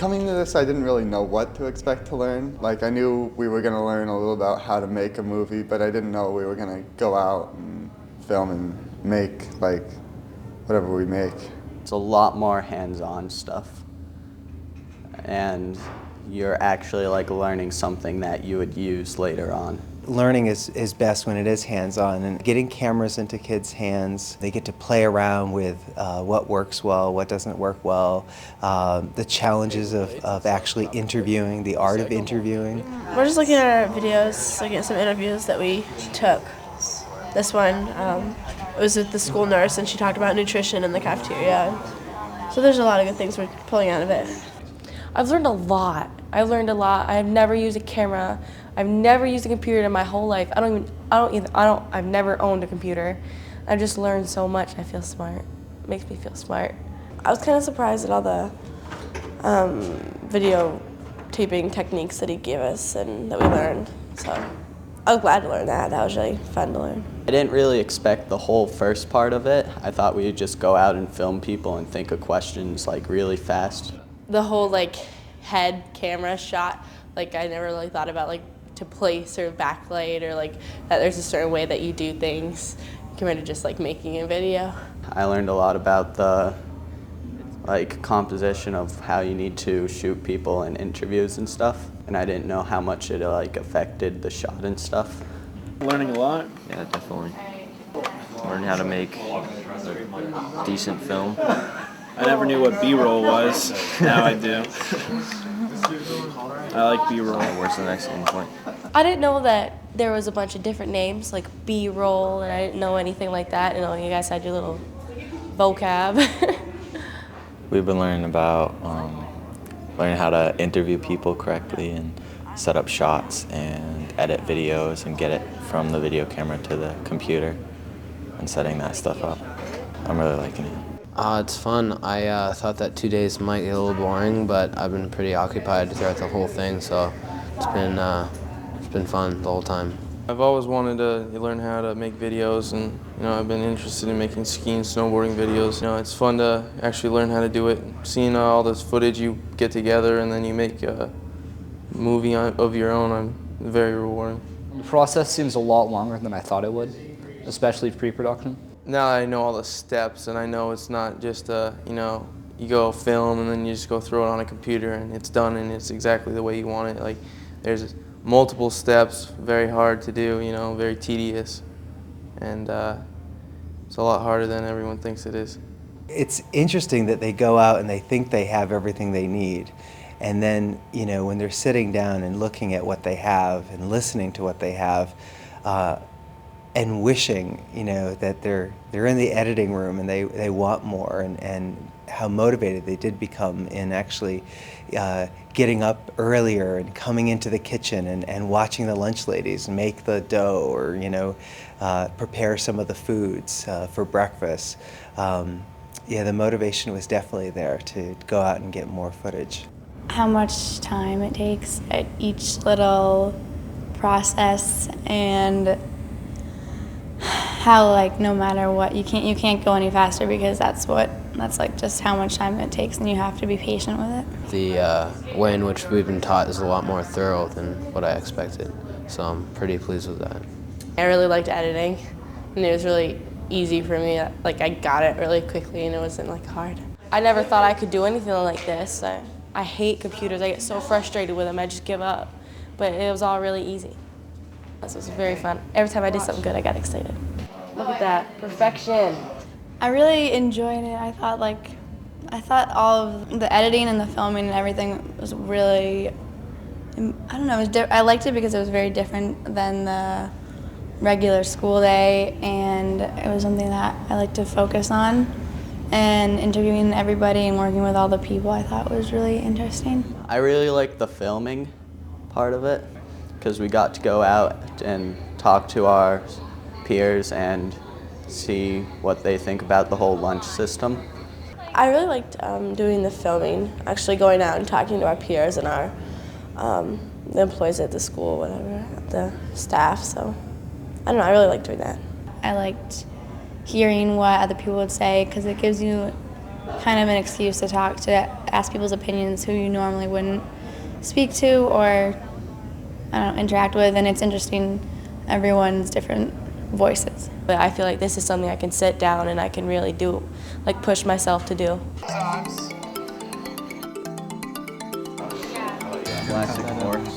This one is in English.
Coming to this, I didn't really know what to expect to learn. Like, I knew we were going to learn a little about how to make a movie, but I didn't know we were going to go out and film and make, like, whatever we make. It's a lot more hands-on stuff, and you're actually like learning something that you would use later on. Learning is best when it is hands-on, and getting cameras into kids' hands, they get to play around with what works well, what doesn't work well, the challenges of actually interviewing, the art of interviewing. We're just looking at our videos, looking at some interviews that we took. This one it was with the school nurse, and she talked about nutrition in the cafeteria. So there's a lot of good things we're pulling out of it. I've learned a lot. I've never used a camera. I've never used a computer in my whole life. I've never owned a computer. I've just learned so much. I feel smart. It makes me feel smart. I was kind of surprised at all the video taping techniques that he gave us and that we learned. So I was glad to learn that. That was really fun to learn. I didn't really expect the whole first part of it. I thought we would just go out and film people and think of questions like really fast. The whole like head camera shot, like I never really thought about like to place or backlight or like that there's a certain way that you do things compared to just like making a video. I learned a lot about the like composition of how you need to shoot people in interviews and stuff, and I didn't know how much it like affected the shot and stuff. Learning a lot? Yeah, definitely. Learning how to make a decent film. I never knew what B-roll was. Now I do. I like B-roll. Where's the next endpoint? I didn't know that there was a bunch of different names, like B-roll, and I didn't know anything like that. You know, you guys had your little vocab. We've been learning about learning how to interview people correctly and set up shots and edit videos and get it from the video camera to the computer and setting that stuff up. I'm really liking it. It's fun. I thought that 2 days might get a little boring, but I've been pretty occupied throughout the whole thing, so it's been fun the whole time. I've always wanted to learn how to make videos, and I've been interested in making skiing, snowboarding videos. It's fun to actually learn how to do it. Seeing all this footage you get together and then you make a movie of your own, very rewarding. The process seems a lot longer than I thought it would, especially pre-production. Now that I know all the steps, and I know it's not just you go film and then you just go throw it on a computer and it's done and it's exactly the way you want it. Like, there's multiple steps, very hard to do, very tedious, and it's a lot harder than everyone thinks it is. It's interesting that they go out and they think they have everything they need, and then when they're sitting down and looking at what they have and listening to what they have, and wishing that they're in the editing room and they want more, and how motivated they did become in actually getting up earlier and coming into the kitchen and watching the lunch ladies make the dough or prepare some of the foods for breakfast. Yeah, the motivation was definitely there to go out and get more footage. How much time it takes at each little process, and how no matter what you can't go any faster, because that's like just how much time it takes, and you have to be patient with it. The way in which we've been taught is a lot more thorough than what I expected, so I'm pretty pleased with that. I really liked editing, and it was really easy for me. Like, I got it really quickly and it wasn't hard. I never thought I could do anything like this. I hate computers. I get so frustrated with them. I just give up. But it was all really easy. This was very fun. Every time I did something good, I got excited. Look at that, perfection. I really enjoyed it. I thought all of the editing and the filming and everything was really, I don't know, I liked it because it was very different than the regular school day, and it was something that I like to focus on. And interviewing everybody and working with all the people, I thought was really interesting. I really liked the filming part of it, because we got to go out and talk to our peers and see what they think about the whole lunch system. I really liked doing the filming, actually going out and talking to our peers and our the employees at the school, whatever, the staff. So I don't know, I really liked doing that. I liked hearing what other people would say, because it gives you kind of an excuse to talk, to ask people's opinions who you normally wouldn't speak to or, I don't know, interact with, and it's interesting everyone's different voices. But I feel like this is something I can sit down and I can really do, like push myself to do. Classic horse.